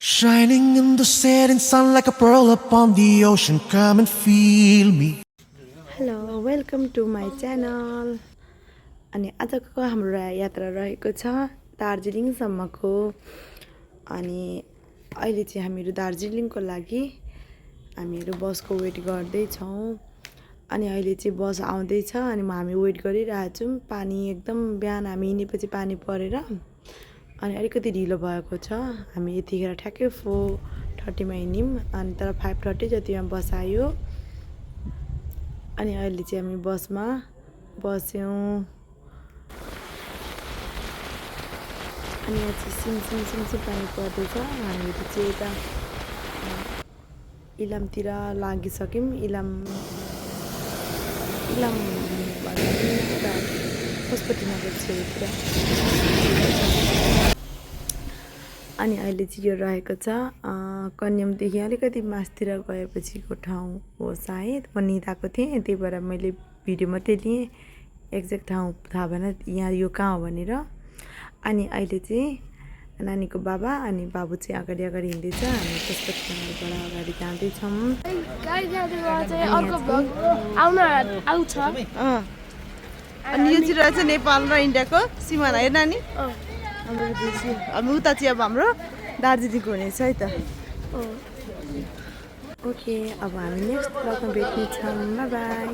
Shining in the setting sun like a pearl upon the ocean. Come and feel me. Hello welcome to my channel. अनि आजको हाम्रो यात्रा रहेको छ दार्जिलिङसम्मको। अनि अहिले चाहिँ हामीहरू दार्जिलिङको लागि हामीहरू बसको वेट गर्दैछौँ। अनि अहिले चाहिँ बस आउँदैछ अनि हामी वेट गरिरहेछौँ। पानी एकदम बिहान हामी हिँडेपछि पानी परेर अनि अलिकति ढिलो भएको छ। हामी यतिखेर ठ्याक्कै 4:30मा हिँड्यौँ अनि तर 5:30 जतिमा बस आयो। अनि अहिले चाहिँ हामी बसमा बस्यौँ। अनि यहाँ चाहिँ सिमसिम पानी पर्दैछ। हामीहरू चाहिँ यता इलामतिर लागिसक्यौँ। इलाम भन्दा पशुपतिनगर छेउतिर। अनि अहिले चाहिँ यो रहेको छ कन्यामदेखि अलिकति मासतिर गएपछिको ठाउँ हो सायद। म निदाएको थिएँ त्यही भएर मैले भिडियो मात्रै लिएँ, एक्ज्याक्ट ठाउँ थाहा भएन यहाँ यो कहाँ हो भनेर। अनि अहिले चाहिँ नानीको बाबा अनि बाबु चाहिँ अगाडि हिँड्दैछ। हामी पशुपतिनगरबाट अगाडि जाँदैछौँ। अनि यो चाहिँ रहेछ नेपाल र इन्डियाको सिमाना है नानी। हामी उता चाहिँ अब हाम्रो दार्जिलिङको हुनेछ है त। ओके, अब हामी नेक्स्ट ब्लगमा भेट्नेछौँ। Bye by.